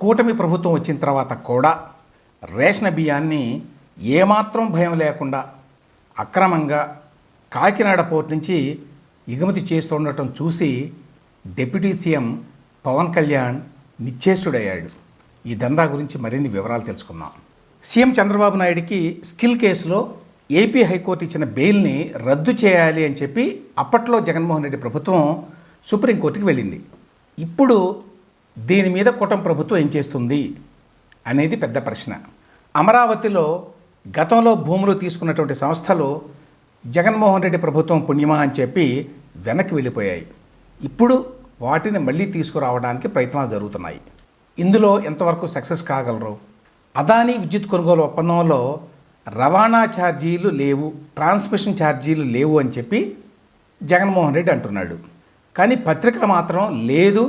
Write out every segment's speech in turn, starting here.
కూటమి ప్రభుత్వం వచ్చిన తర్వాత కూడా రేషన్ బియ్యాన్ని ఏమాత్రం భయం లేకుండా అక్రమంగా కాకినాడ పోర్ట్ నుంచి ఎగుమతి చేస్తుండటం చూసి డిప్యూటీ సీఎం పవన్ కళ్యాణ్ నిశ్చేష్టుడయ్యాడు. ఈ దందా గురించి మరిన్ని వివరాలు తెలుసుకుందాం. సీఎం చంద్రబాబు నాయుడికి స్కిల్ కేసులో ఏపీ హైకోర్టు ఇచ్చిన బెయిల్ని రద్దు చేయాలి అని చెప్పి అప్పట్లో జగన్మోహన్ రెడ్డి ప్రభుత్వం సుప్రీంకోర్టుకి వెళ్ళింది. ఇప్పుడు దీని మీద కూటమి ప్రభుత్వం ఏం చేస్తుంది అనేది పెద్ద ప్రశ్న. అమరావతిలో గతంలో భూములు తీసుకున్నటువంటి సంస్థలు జగన్మోహన్ రెడ్డి ప్రభుత్వం పుణ్యమా అని చెప్పి వెనక్కి వెళ్ళిపోయాయి. ఇప్పుడు వాటిని మళ్ళీ తీసుకురావడానికి ప్రయత్నాలు జరుగుతున్నాయి. ఇందులో ఎంతవరకు సక్సెస్ కాగలరు? అదానీ విద్యుత్ కొనుగోలు ఒప్పందంలో రవాణా ఛార్జీలు లేవు, ట్రాన్స్మిషన్ ఛార్జీలు లేవు అని చెప్పి జగన్మోహన్ రెడ్డి అంటున్నాడు. కానీ పత్రికలు మాత్రం లేదు,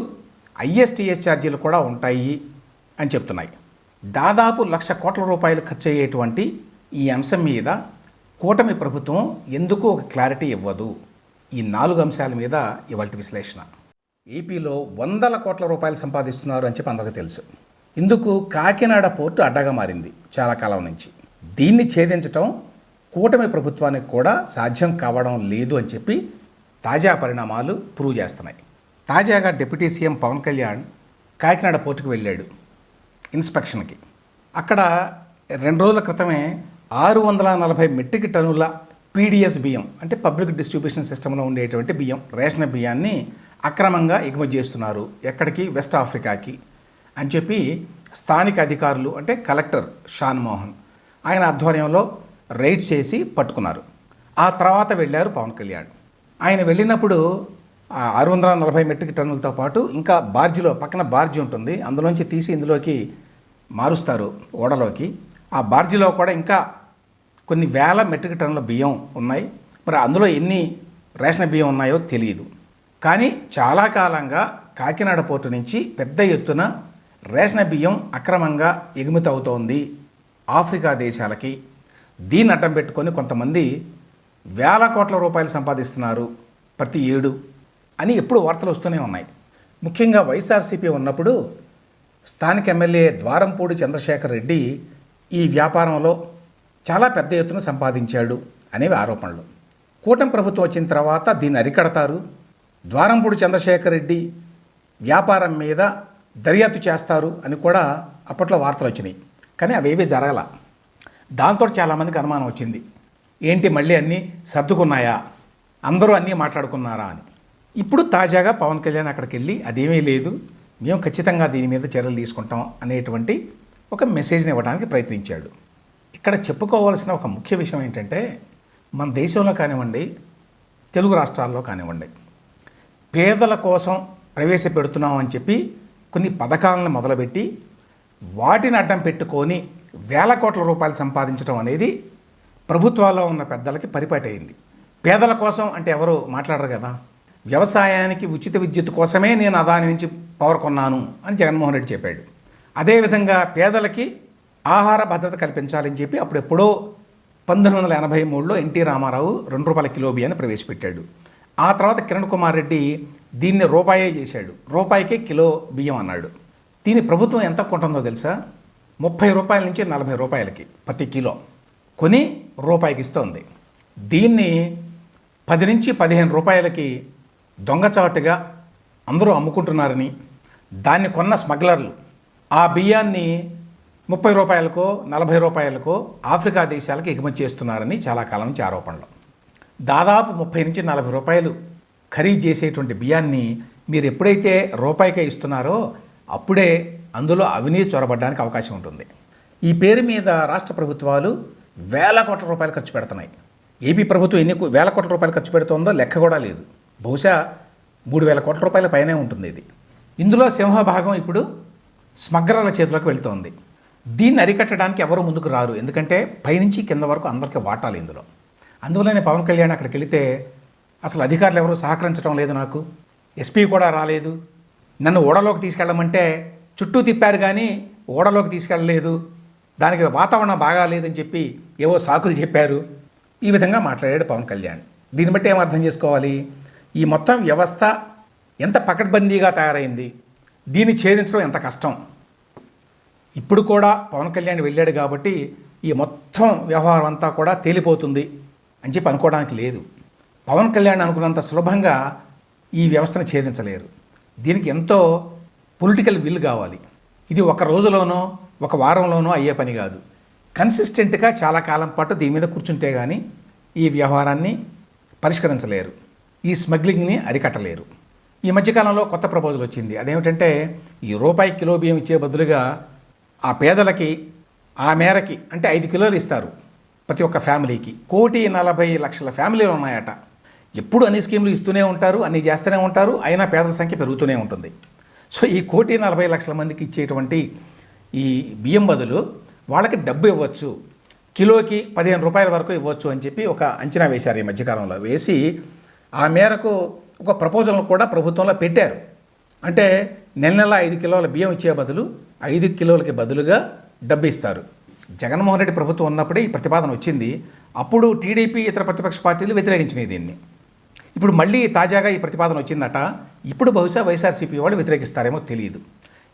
ఐఎస్టీఎస్ ఛార్జీలు కూడా ఉంటాయి అని చెప్తున్నాయి. దాదాపు 1,00,000 కోట్ల రూపాయలు ఖర్చు అయ్యేటువంటి ఈ అంశం మీద కూటమి ప్రభుత్వం ఎందుకు ఒక క్లారిటీ ఇవ్వదు? ఈ 4 అంశాల మీద ఇవాల్టి విశ్లేషణ. ఏపీలో వందల కోట్ల రూపాయలు సంపాదిస్తున్నారు అని చెప్పి అందరికీ తెలుసు. ఇందుకు కాకినాడ పోర్టు అడ్డగా మారింది చాలా కాలం నుంచి. దీన్ని ఛేదించటం కూటమి ప్రభుత్వానికి కూడా సాధ్యం కావడం లేదు అని చెప్పి తాజా పరిణామాలు ప్రూవ్ చేస్తున్నాయి. తాజాగా డిప్యూటీ సీఎం పవన్ కళ్యాణ్ కాకినాడ పోర్టుకు వెళ్ళాడు ఇన్స్పెక్షన్కి. అక్కడ 2 రోజుల క్రితమే 640 మెట్రిక్ టన్నుల పీడిఎస్ బియ్యం, అంటే పబ్లిక్ డిస్ట్రిబ్యూషన్ సిస్టంలో ఉండేటువంటి బియ్యం, రేషన్ బియ్యాన్ని అక్రమంగా ఎగుమతి చేస్తున్నారు. ఎక్కడికి? వెస్ట్ ఆఫ్రికాకి అని చెప్పి స్థానిక అధికారులు, అంటే కలెక్టర్ షాన్ మోహన్, ఆయన ఆధ్వర్యంలో రైడ్ చేసి పట్టుకున్నారు. ఆ తర్వాత వెళ్ళారు పవన్ కళ్యాణ్. ఆయన వెళ్ళినప్పుడు 640 మెట్రిక్ టన్నులతో పాటు ఇంకా బార్జిలో, పక్కన బార్జి ఉంటుంది, అందులోంచి తీసి ఇందులోకి మారుస్తారు ఓడలోకి. ఆ బార్జిలో కూడా ఇంకా కొన్ని వేల మెట్రిక్ టన్నుల బియ్యం ఉన్నాయి. మరి అందులో ఎన్ని రేషన్ బియ్యం ఉన్నాయో తెలియదు. కానీ చాలా కాలంగా కాకినాడ పోర్టు నుంచి పెద్ద ఎత్తున రేషన్ బియ్యం అక్రమంగా ఎగుమతి అవుతోంది ఆఫ్రికా దేశాలకి. దీన్ని అడ్డం పెట్టుకొని కొంతమంది వేల కోట్ల రూపాయలు సంపాదిస్తున్నారు ప్రతి ఏడు అని ఎప్పుడు వార్తలు వస్తూనే ఉన్నాయి. ముఖ్యంగా వైఎస్ఆర్సీపీ ఉన్నప్పుడు స్థానిక ఎమ్మెల్యే ద్వారంపూడి చంద్రశేఖర్ రెడ్డి ఈ వ్యాపారంలో చాలా పెద్ద ఎత్తున సంపాదించాడు అనేవి ఆరోపణలు. కూటమి ప్రభుత్వం వచ్చిన తర్వాత దీన్ని అరికడతారు, ద్వారంపూడి చంద్రశేఖర్ రెడ్డి వ్యాపారం మీద దర్యాప్తు చేస్తారు అని కూడా అప్పట్లో వార్తలు వచ్చినాయి. కానీ అవేవీ జరగల. దాంతో చాలామందికి అనుమానం వచ్చింది, ఏంటి మళ్ళీ అన్నీ సర్దుకున్నాయా, అందరూ అన్నీ మాట్లాడుకున్నారా అని. ఇప్పుడు తాజాగా పవన్ కళ్యాణ్ అక్కడికి వెళ్ళి అదేమీ లేదు, మేము ఖచ్చితంగా దీని మీద చర్యలు తీసుకుంటాం అనేటువంటి ఒక మెసేజ్ని ఇవ్వడానికి ప్రయత్నించాడు. ఇక్కడ చెప్పుకోవాల్సిన ఒక ముఖ్య విషయం ఏంటంటే, మన దేశంలో కానివ్వండి, తెలుగు రాష్ట్రాల్లో కానివ్వండి, పేదల కోసం ప్రవేశపెడుతున్నాం అని చెప్పి కొన్ని పథకాలను మొదలుపెట్టి వాటిని అడ్డం పెట్టుకొని వేల కోట్ల రూపాయలు సంపాదించడం అనేది ప్రభుత్వాల్లో ఉన్న పెద్దలకి పరిపాటైంది. పేదల కోసం అంటే ఎవరు మాట్లాడరు కదా. వ్యవసాయానికి ఉచిత విద్యుత్ కోసమే నేను అదాని నుంచి పవర్ కొన్నాను అని జగన్మోహన్ రెడ్డి చెప్పాడు. అదేవిధంగా పేదలకి ఆహార భద్రత కల్పించాలని చెప్పి అప్పుడెప్పుడో 1983లో ఎన్టీ రామారావు 2 రూపాయల కిలో బియ్యాన్ని ప్రవేశపెట్టాడు. ఆ తర్వాత కిరణ్ కుమార్ రెడ్డి దీన్ని రూపాయే చేశాడు, రూపాయికే కిలో బియ్యం అన్నాడు. దీని ప్రభుత్వం ఎంత కొంటుందో తెలుసా? 30 రూపాయల నుంచి 40 రూపాయలకి ప్రతి కిలో కొని రూపాయికి ఇస్తోంది. దీన్ని 10 నుంచి 15 రూపాయలకి దొంగచాటుగా అందరూ అమ్ముకుంటున్నారని, దాన్ని కొన్న స్మగ్లర్లు ఆ బియ్యాన్ని 30 రూపాయలకో 40 రూపాయలకో ఆఫ్రికా దేశాలకు ఎగుమతి చేస్తున్నారని చాలా కాలం నుంచి ఆరోపణలు. దాదాపు 30 నుంచి 40 రూపాయలు ఖరీదు చేసేటువంటి బియ్యాన్ని మీరు ఎప్పుడైతే రూపాయికే ఇస్తున్నారో అప్పుడే అందులో అవినీతి చొరబడడానికి అవకాశం ఉంటుంది. ఈ పేరు మీద రాష్ట్ర ప్రభుత్వాలు వేల కోట్ల రూపాయలు ఖర్చు పెడుతున్నాయి. ఏపీ ప్రభుత్వం ఎన్ని వేల కోట్ల రూపాయలు ఖర్చు పెడుతుందో లెక్క కూడా లేదు. బహుశా 3,000 కోట్ల రూపాయల పైనే ఉంటుంది ఇది. ఇందులో సింహభాగం ఇప్పుడు స్మగ్లర్ల చేతులకు వెళ్తోంది. దీన్ని అరికట్టడానికి ఎవరు ముందుకు రారు, ఎందుకంటే పైనుంచి కింద వరకు అందరికీ వాటాలి ఇందులో. అందువల్లనే పవన్ కళ్యాణ్ అక్కడికి వెళితే అసలు అధికారులు ఎవరు సహకరించడం లేదు, నాకు ఎస్పీ కూడా రాలేదు, నన్ను ఓడలోకి తీసుకెళ్ళమంటే చుట్టూ తిప్పారు కానీ ఓడలోకి తీసుకెళ్ళలేదు, దానికి వాతావరణం బాగాలేదని చెప్పి ఏవో సాకులు చెప్పారు. ఈ విధంగా మాట్లాడాడు పవన్ కళ్యాణ్. దీన్ని బట్టి ఏం అర్థం చేసుకోవాలి? ఈ మొత్తం వ్యవస్థ ఎంత పకడ్బందీగా తయారైంది, దీన్ని ఛేదించడం ఎంత కష్టం ఇప్పుడు కూడా పవన్ కళ్యాణ్ వెళ్ళాడు కాబట్టి ఈ మొత్తం వ్యవహారం అంతా కూడా తేలిపోతుంది అని చెప్పి అనుకోవడానికి లేదు. పవన్ కళ్యాణ్ అనుకున్నంత సులభంగా ఈ వ్యవస్థను ఛేదించలేరు. దీనికి ఎంతో పొలిటికల్ విల్ కావాలి. ఇది ఒక రోజులోనో ఒక వారంలోనో అయ్యే పని కాదు. కన్సిస్టెంట్గా చాలా కాలం పాటు దీని మీద కూర్చుంటే కానీ ఈ వ్యవహారాన్ని పరిష్కరించలేరు, ఈ స్మగ్లింగ్ని అరికట్టలేరు. ఈ మధ్యకాలంలో కొత్త ప్రపోజల్ వచ్చింది. అదేమిటంటే ఈ రూపాయి కిలో బియ్యం ఇచ్చే బదులుగా ఆ పేదలకి ఆ మేరకి అంటే 5 కిలోలు ఇస్తారు ప్రతి ఒక్క ఫ్యామిలీకి. 1,40,00,000 ఫ్యామిలీలు ఉన్నాయట. ఎప్పుడు అన్ని స్కీములు ఇస్తూనే ఉంటారు, అన్ని చేస్తూనే ఉంటారు, అయినా పేదల సంఖ్య పెరుగుతూనే ఉంటుంది. సో ఈ 1,40,00,000 మందికి ఇచ్చేటువంటి ఈ బియ్యం బదులు వాళ్ళకి డబ్బు ఇవ్వచ్చు, కిలోకి 15 రూపాయల వరకు ఇవ్వచ్చు అని చెప్పి ఒక అంచనా వేశారు. ఈ మధ్యకాలంలో వేసి ఆ మేరకు ఒక ప్రపోజల్ను కూడా ప్రభుత్వంలో పెట్టారు. అంటే నెల 5 కిలోల బియ్యం ఇచ్చే బదులు 5 కిలోలకి బదులుగా డబ్బు ఇస్తారు. జగన్మోహన్ రెడ్డి ప్రభుత్వం ఉన్నప్పుడే ఈ ప్రతిపాదన వచ్చింది. అప్పుడు టీడీపీ ఇతర ప్రతిపక్ష పార్టీలు వ్యతిరేకించినాయి దీన్ని. ఇప్పుడు మళ్ళీ తాజాగా ఈ ప్రతిపాదన వచ్చిందట. ఇప్పుడు బహుశా వైఎస్ఆర్సీపీ వాళ్ళు వ్యతిరేకిస్తారేమో తెలియదు.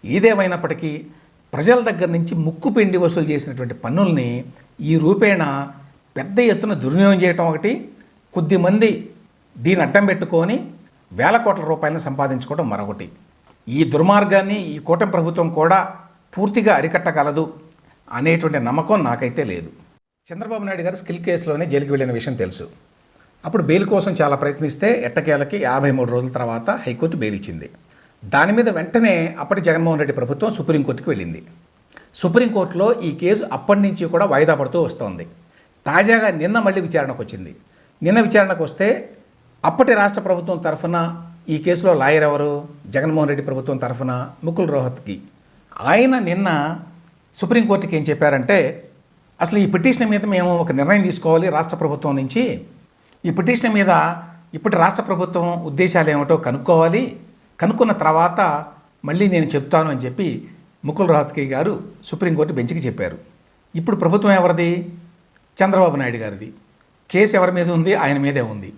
ఏదేమైనప్పటికీ ప్రజల దగ్గర నుంచి ముక్కు పిండి వసూలు చేసినటువంటి పన్నుల్ని ఈ రూపేణ పెద్ద ఎత్తున దుర్వినియోగం చేయటం ఒకటి, కొద్దిమంది దీన్ని అడ్డం పెట్టుకొని వేల కోట్ల రూపాయలను సంపాదించుకోవడం మరొకటి. ఈ దుర్మార్గాన్ని ఈ కూటమి ప్రభుత్వం కూడా పూర్తిగా అరికట్టగలదు అనేటువంటి నమ్మకం నాకైతే లేదు. చంద్రబాబు నాయుడు గారు స్కిల్ కేసులోనే జైలుకి వెళ్ళిన విషయం తెలుసు. అప్పుడు బెయిల్ కోసం చాలా ప్రయత్నిస్తే ఎట్టకేలకి 53 రోజుల తర్వాత హైకోర్టు బెయిల్ ఇచ్చింది. దాని మీద వెంటనే అప్పటి జగన్మోహన్ రెడ్డి ప్రభుత్వం సుప్రీంకోర్టుకు వెళ్ళింది. సుప్రీంకోర్టులో ఈ కేసు అప్పటి నుంచి కూడా వాయిదా పడుతూ వస్తోంది. తాజాగా నిన్న మళ్ళీ విచారణకు వచ్చింది. నిన్న విచారణకు వస్తే అప్పటి రాష్ట్ర ప్రభుత్వం తరఫున ఈ కేసులో లాయర్ ఎవరు? జగన్మోహన్ రెడ్డి ప్రభుత్వం తరఫున ముకుల్ రోహత్గి. ఆయన నిన్న సుప్రీంకోర్టుకి ఏం చెప్పారంటే, అసలు ఈ పిటిషన్ మీద మేము ఒక నిర్ణయం తీసుకోవాలి రాష్ట్ర ప్రభుత్వం నుంచి. ఈ పిటిషన్ మీద ఇప్పటి రాష్ట్ర ప్రభుత్వం ఉద్దేశాలు ఏమిటో కనుక్కోవాలి, కనుక్కున్న తర్వాత మళ్ళీ నేను చెప్తాను అని చెప్పి ముకుల్ రోహత్గి గారు సుప్రీంకోర్టు బెంచ్కి చెప్పారు. ఇప్పుడు ప్రభుత్వం ఎవరిది? చంద్రబాబు నాయుడు గారిది. కేసు ఎవరి మీద ఉంది? ఆయన మీదే ఉంది.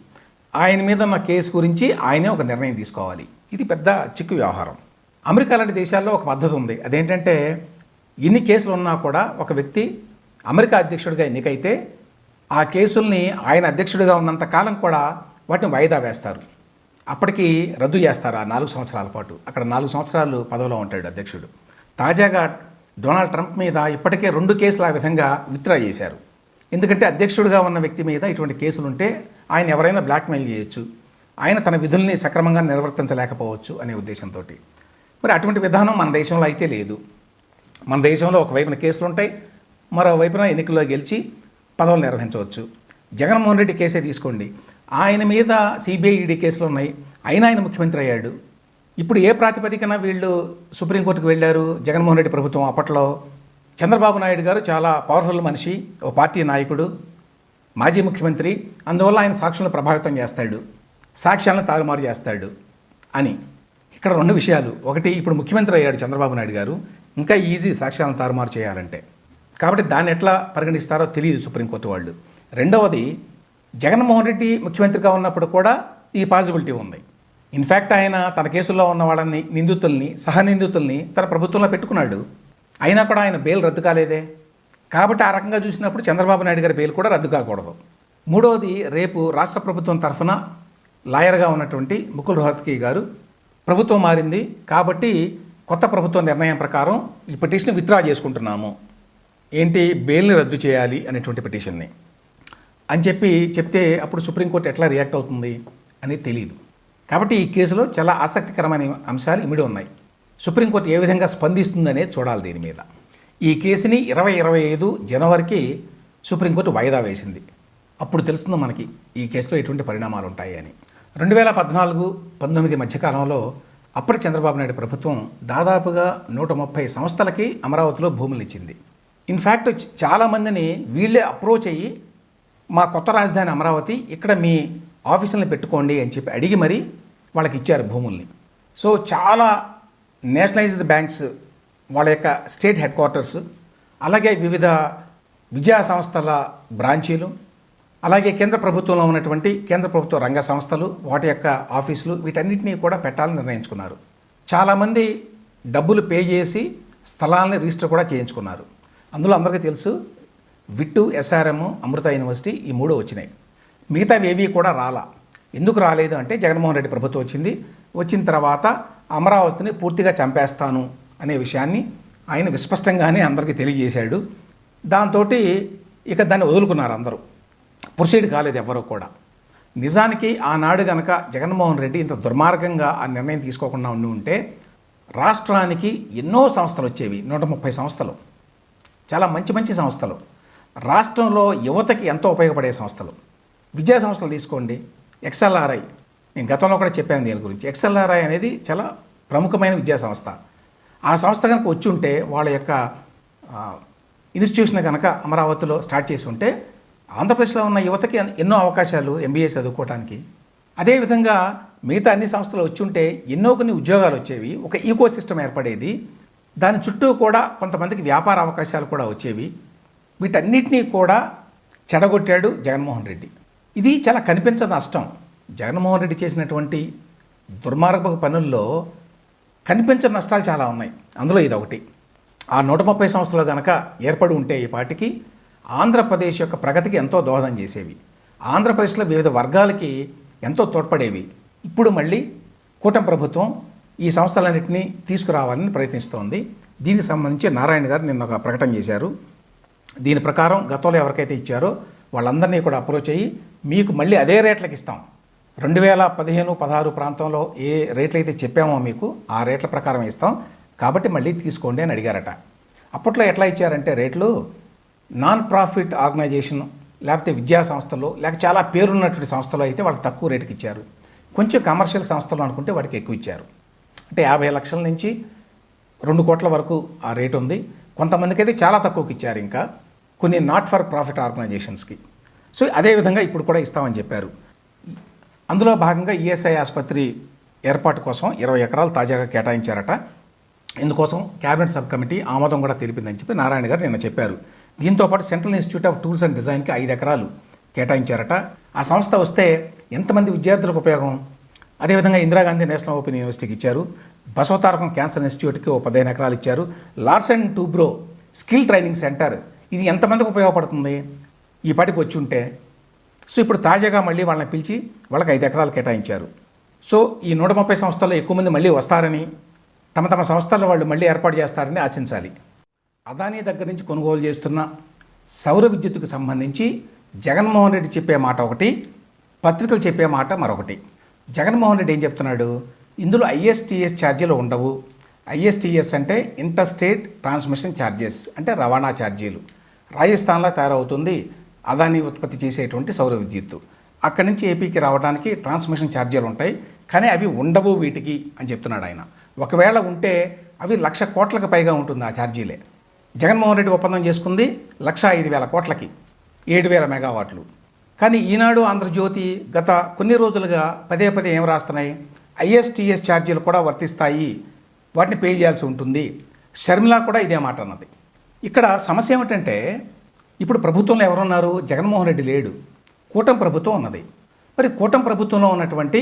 ఆయన మీద ఉన్న కేసు గురించి ఆయనే ఒక నిర్ణయం తీసుకోవాలి. ఇది పెద్ద చిక్కు వ్యవహారం. అమెరికా లాంటి దేశాల్లో ఒక పద్ధతి ఉంది. అదేంటంటే ఇన్ని కేసులు ఉన్నా కూడా ఒక వ్యక్తి అమెరికా అధ్యక్షుడిగా ఎన్నికైతే ఆ కేసుల్ని ఆయన అధ్యక్షుడిగా ఉన్నంత కాలం కూడా వాటిని వాయిదా వేస్తారు. అప్పటికి రద్దు చేస్తారు ఆ 4 సంవత్సరాల పాటు. అక్కడ 4 సంవత్సరాలు పదవిలో ఉంటాడు అధ్యక్షుడు. తాజాగా డొనాల్డ్ ట్రంప్ మీద ఇప్పటికే 2 కేసులు ఆ విధంగా విత్డ్రా చేశారు. ఎందుకంటే అధ్యక్షుడిగా ఉన్న వ్యక్తి మీద ఇటువంటి కేసులు ఉంటే ఆయన ఎవరైనా బ్లాక్మెయిల్ చేయొచ్చు, ఆయన తన విధుల్ని సక్రమంగా నిర్వర్తించలేకపోవచ్చు అనే ఉద్దేశంతో. మరి అటువంటి విధానం మన దేశంలో అయితే లేదు. మన దేశంలో ఒకవైపున కేసులు ఉంటాయి, మరోవైపున ఎన్నికల్లో గెలిచి పదవులు నిర్వహించవచ్చు. జగన్మోహన్ రెడ్డి కేసే తీసుకోండి, ఆయన మీద సిబిఐ ఈడీ కేసులు ఉన్నాయి, అయినా ఆయన ముఖ్యమంత్రి అయ్యాడు. ఇప్పుడు ఏ ప్రాతిపదికన వీళ్ళు సుప్రీంకోర్టుకు వెళ్ళారు? జగన్మోహన్ రెడ్డి ప్రభుత్వం అప్పట్లో చంద్రబాబు నాయుడు గారు చాలా పవర్ఫుల్ మనిషి, ఓ పార్టీ నాయకుడు, మాజీ ముఖ్యమంత్రి, అందువల్ల ఆయన సాక్షులను ప్రభావితం చేస్తాడు, సాక్ష్యాలను తారుమారు చేస్తాడు అని. ఇక్కడ 2 విషయాలు. ఒకటి, ఇప్పుడు ముఖ్యమంత్రి అయ్యాడు చంద్రబాబు నాయుడు గారు, ఇంకా ఈజీ సాక్ష్యాలను తారుమారు చేయాలంటే, కాబట్టి దాన్ని ఎట్లా పరిగణిస్తారో తెలియదు సుప్రీంకోర్టు వాళ్ళు. రెండవది, జగన్మోహన్ రెడ్డి ముఖ్యమంత్రిగా ఉన్నప్పుడు కూడా ఈ పాసిబిలిటీ ఉంది. ఇన్ఫ్యాక్ట్ ఆయన తన కేసుల్లో ఉన్న వాళ్ళని, నిందితుల్ని, సహనిందితుల్ని తన ప్రభుత్వంలో పెట్టుకున్నాడు. అయినా కూడా ఆయన బెయిల్ రద్దు కాలేదే. కాబట్టి ఆ రకంగా చూసినప్పుడు చంద్రబాబు నాయుడు గారి బెయిల్ కూడా రద్దు కాకూడదు. మూడవది, రేపు రాష్ట్ర ప్రభుత్వం తరఫున లాయర్గా ఉన్నటువంటి ముకుల్ రోహత్గి గారు ప్రభుత్వం మారింది కాబట్టి కొత్త ప్రభుత్వ నిర్ణయం ప్రకారం ఈ పిటిషన్ విత్డ్రా చేసుకుంటున్నాము, ఏంటి బెయిల్ని రద్దు చేయాలి అనేటువంటి పిటిషన్ని అని చెప్తే అప్పుడు సుప్రీంకోర్టు ఎట్లా రియాక్ట్ అవుతుంది అనేది తెలియదు. కాబట్టి ఈ కేసులో చాలా ఆసక్తికరమైన అంశాలు ఇమిడి ఉన్నాయి. సుప్రీంకోర్టు ఏ విధంగా స్పందిస్తుందనే చూడాలి దీని మీద. ఈ కేసుని 2025 జనవరికి సుప్రీంకోర్టు వాయిదా వేసింది. అప్పుడు తెలుస్తుంది మనకి ఈ కేసులో ఎటువంటి పరిణామాలు ఉంటాయి అని. 2014-19 మధ్యకాలంలో అప్పటి చంద్రబాబు నాయుడు ప్రభుత్వం దాదాపుగా 130 సంస్థలకి అమరావతిలో భూములు ఇచ్చింది. ఇన్ఫ్యాక్ట్ చాలామందిని వీళ్ళే అప్రోచ్ అయ్యి మా కొత్త రాజధాని అమరావతి, ఇక్కడ మీ ఆఫీసులను పెట్టుకోండి అని చెప్పి అడిగి మరీ వాళ్ళకి ఇచ్చారు భూముల్ని. సో చాలా నేషనలైజ్డ్ బ్యాంక్స్ వాళ్ళ యొక్క స్టేట్ హెడ్ క్వార్టర్స్, అలాగే వివిధ విద్యా సంస్థల బ్రాంచీలు, అలాగే కేంద్ర ప్రభుత్వంలో ఉన్నటువంటి కేంద్ర ప్రభుత్వ రంగ సంస్థలు వాటి యొక్క ఆఫీసులు, వీటన్నిటినీ కూడా పెట్టాలని నిర్ణయించుకున్నారు. చాలామంది డబ్బులు పే చేసి స్థలాలని రిజిస్టర్ కూడా చేయించుకున్నారు. అందులో అందరికీ తెలుసు విట్టు, ఎస్ఆర్ఎం, అమృత యూనివర్సిటీ ఈ 3 వచ్చినాయి. మిగతావి ఏవి కూడా రాలా. ఎందుకు రాలేదు అంటే జగన్మోహన్ రెడ్డి ప్రభుత్వం వచ్చిన తర్వాత అమరావతిని పూర్తిగా చంపేస్తాను అనే విషయాన్ని ఆయన విస్పష్టంగానే అందరికీ తెలియజేశాడు. దాంతో ఇక దాన్ని వదులుకున్నారు అందరూ, ప్రొసీడ్ కాలేదు ఎవ్వరూ కూడా. నిజానికి ఆనాడు గనక జగన్మోహన్ రెడ్డి ఇంత దుర్మార్గంగా ఆ నిర్ణయం తీసుకోకుండా ఉంటే రాష్ట్రానికి ఎన్నో సంస్థలు వచ్చేవి. 130 సంస్థలు, చాలా మంచి సంస్థలు, రాష్ట్రంలో యువతకి ఎంతో ఉపయోగపడే సంస్థలు. విద్యా సంస్థలు తీసుకోండి, ఎక్స్ఎల్ఆర్ఐ, నేను గతంలో కూడా చెప్పాను దీని గురించి. ఎక్స్ఎల్ఆర్ఐ అనేది చాలా ప్రముఖమైన విద్యా సంస్థ. ఆ సంస్థ కనుక వచ్చి ఉంటే, వాళ్ళ యొక్క ఇన్స్టిట్యూషన్ కనుక అమరావతిలో స్టార్ట్ చేసి ఉంటే ఆంధ్రప్రదేశ్లో ఉన్న యువతకి ఎన్నో అవకాశాలు ఎంబీఏ చదువుకోవడానికి. అదేవిధంగా మిగతా అన్ని సంస్థలు వచ్చి ఉంటే ఎన్నో కొన్ని ఉద్యోగాలు వచ్చేవి, ఒక ఈకో సిస్టమ్ ఏర్పడేది, దాని చుట్టూ కూడా కొంతమందికి వ్యాపార అవకాశాలు కూడా వచ్చేవి. వీటన్నిటినీ కూడా చెడగొట్టాడు జగన్మోహన్ రెడ్డి. ఇది చాలా కనిపించని నష్టం. జగన్మోహన్ రెడ్డి చేసినటువంటి దుర్మార్గపు పనుల్లో కనిపించని నష్టాలు చాలా ఉన్నాయి. అందులో ఇది ఒకటి. ఆ 130 సంస్థలు కనుక ఏర్పడి ఉంటే ఈ పాటికి ఆంధ్రప్రదేశ్ యొక్క ప్రగతికి ఎంతో దోహదం చేసేవి, ఆంధ్రప్రదేశ్లో వివిధ వర్గాలకి ఎంతో తోడ్పడేవి. ఇప్పుడు మళ్ళీ కూటమి ప్రభుత్వం ఈ సంస్థలన్నింటినీ తీసుకురావాలని ప్రయత్నిస్తోంది. దీనికి సంబంధించి నారాయణ గారు నిన్న ఒక ప్రకటన చేశారు. దీని ప్రకారం గతంలో ఎవరికైతే ఇచ్చారో వాళ్ళందరినీ కూడా అప్రోచ్ అయ్యి మీకు మళ్ళీ అదే రేట్లకు ఇస్తాం, 2015-16 ప్రాంతంలో ఏ రేట్లు అయితే చెప్పామో మీకు ఆ రేట్ల ప్రకారం ఇస్తాం, కాబట్టి మళ్ళీ తీసుకోండి అని అడిగారట. అప్పట్లో ఎట్లా ఇచ్చారంటే రేట్లు నాన్ ప్రాఫిట్ ఆర్గనైజేషన్ లేకపోతే విద్యా సంస్థలు లేక చాలా పేరున్నటువంటి సంస్థలు అయితే వాళ్ళకి తక్కువ రేటుకి ఇచ్చారు. కొంచెం కమర్షియల్ సంస్థలు అనుకుంటే వాటికి ఎక్కువ ఇచ్చారు. అంటే 50 లక్షల నుంచి 2 కోట్ల వరకు ఆ రేటు ఉంది. కొంతమందికి అయితే చాలా తక్కువకి ఇచ్చారు, ఇంకా కొన్ని నాట్ ఫర్ ప్రాఫిట్ ఆర్గనైజేషన్స్కి. సో అదేవిధంగా ఇప్పుడు కూడా ఇస్తామని చెప్పారు. అందులో భాగంగా ఈఎస్ఐ ఆసుపత్రి ఏర్పాటు కోసం 20 ఎకరాలు తాజాగా కేటాయించారట. ఇందుకోసం క్యాబినెట్ సబ్ కమిటీ ఆమోదం కూడా తెలిపిందని చెప్పి నారాయణ గారు నిన్న చెప్పారు. దీంతోపాటు central institute of tools and డిజైన్కి 5 ఎకరాలు కేటాయించారట. ఆ సంస్థ వస్తే ఎంతమంది విద్యార్థులకు ఉపయోగం. అదేవిధంగా ఇందిరాగాంధీ నేషనల్ ఓపెన్ యూనివర్సిటీకి ఇచ్చారు. బసవతారకం క్యాన్సర్ ఇన్స్టిట్యూట్కి 15 ఎకరాలు ఇచ్చారు. Larsen Toubro skill training centre, ఇది ఎంతమందికి ఉపయోగపడుతుంది ఈ పాటికి వచ్చి ఉంటే. సో ఇప్పుడు తాజాగా మళ్ళీ వాళ్ళని పిలిచి వాళ్ళకి 5 ఎకరాలు కేటాయించారు. సో ఈ 130 సంస్థల్లో ఎక్కువ మంది మళ్ళీ వస్తారని, తమ సంస్థల్లో వాళ్ళు మళ్ళీ ఏర్పాటు చేస్తారని ఆశించాలి. అదానీ దగ్గర నుంచి కొనుగోలు చేస్తున్న సౌర విద్యుత్తుకు సంబంధించి జగన్మోహన్ రెడ్డి చెప్పే మాట ఒకటి, పత్రికలు చెప్పే మాట మరొకటి. జగన్మోహన్ రెడ్డి ఏం చెప్తున్నాడు, ఇందులో ఐఎస్టీఎస్ ఛార్జీలు ఉండవు. ఐఎస్టీఎస్ అంటే ఇంటర్ స్టేట్ ట్రాన్స్మిషన్ ఛార్జెస్, అంటే రవాణా ఛార్జీలు. రాజస్థాన్లో తయారవుతుంది అదానీ ఉత్పత్తి చేసేటువంటి సౌర విద్యుత్తు, అక్కడి నుంచి ఏపీకి రావడానికి ట్రాన్స్మిషన్ ఛార్జీలు ఉంటాయి, కానీ అవి ఉండవు వీటికి అని చెప్తున్నాడు ఆయన. ఒకవేళ ఉంటే అవి 1,00,000 కోట్లకు పైగా ఉంటుంది ఆ ఛార్జీలే. జగన్మోహన్ రెడ్డి ఒప్పందం చేసుకుంది 1,05,000 కోట్లకి, 7,000 మెగావాట్లు. కానీ ఈనాడు, ఆంధ్రజ్యోతి గత కొన్ని రోజులుగా పదే ఏం రాస్తున్నాయి, ఐఎస్టీఎస్ ఛార్జీలు కూడా వర్తిస్తాయి, వాటిని పే చేయాల్సి ఉంటుంది. షర్మిల కూడా ఇదే మాట అన్నది. ఇక్కడ సమస్య ఏమిటంటే ఇప్పుడు ప్రభుత్వంలో ఎవరున్నారు, జగన్మోహన్ రెడ్డి లేడు, కూటమి ప్రభుత్వం ఉన్నది. మరి కూటమి ప్రభుత్వంలో ఉన్నటువంటి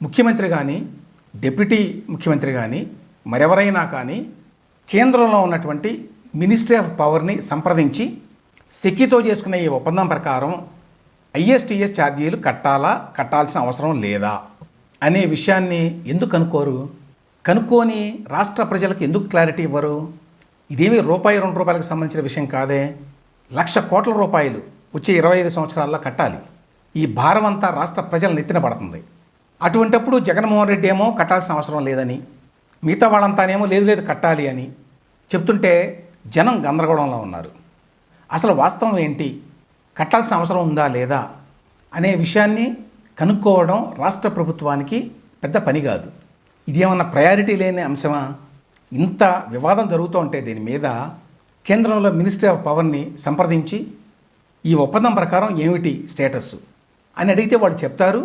ముఖ్యమంత్రి కానీ, డిప్యూటీ ముఖ్యమంత్రి కానీ, మరెవరైనా కానీ కేంద్రంలో ఉన్నటువంటి మినిస్ట్రీ ఆఫ్ పవర్ని సంప్రదించి సెకీతో చేసుకునే ఈ ఒప్పందం ప్రకారం ఐఎస్టీఎస్ ఛార్జీలు కట్టాల్సిన అవసరం లేదా అనే విషయాన్ని ఎందుకు కనుక్కోరు? కనుక్కొని రాష్ట్ర ప్రజలకు ఎందుకు క్లారిటీ ఇవ్వరు? ఇదేమీ ₹2 సంబంధించిన విషయం కాదే. 1,00,000 కోట్ల రూపాయలు వచ్చే 25 సంవత్సరాల్లో కట్టాలి. ఈ భారం అంతా రాష్ట్ర ప్రజల నెత్తిన పడుతుంది. అటువంటప్పుడు జగన్మోహన్ రెడ్డి ఏమో కట్టాల్సిన అవసరం లేదని, మిగతా వాళ్ళంతానేమో లేదు కట్టాలి అని చెప్తుంటే జనం గందరగోళంలో ఉన్నారు. అసలు వాస్తవం ఏంటి, కట్టాల్సిన అవసరం ఉందా లేదా అనే విషయాన్ని కనుక్కోవడం రాష్ట్ర ప్రభుత్వానికి పెద్ద పని కాదు. ఇదేమన్నా ప్రయారిటీ లేని అంశమా? ఇంత వివాదం జరుగుతూ ఉంటే దీని మీద కేంద్రంలో మినిస్ట్రీ ఆఫ్ పవర్ని సంప్రదించి ఈ ఒప్పందం ప్రకారం ఏమిటి స్టేటస్ అని అడిగితే వాళ్ళు చెప్తారు.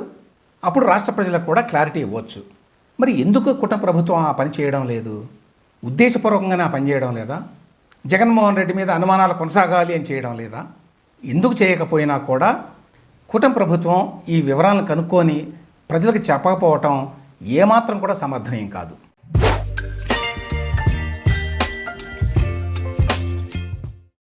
అప్పుడు రాష్ట్ర ప్రజలకు కూడా క్లారిటీ ఇవ్వచ్చు. మరి ఎందుకు కూటమి ప్రభుత్వం ఆ పని చేయడం లేదు? ఉద్దేశపూర్వకంగానే ఆ పని చేయడం లేదా? జగన్మోహన్ రెడ్డి మీద అనుమానాలు కొనసాగాలి అని చేయడం లేదా? ఎందుకు చేయకపోయినా కూడా కూటమి ప్రభుత్వం ఈ వివరాలను కనుక్కొని ప్రజలకు చెప్పకపోవటం ఏమాత్రం కూడా సమర్థనీయం కాదు.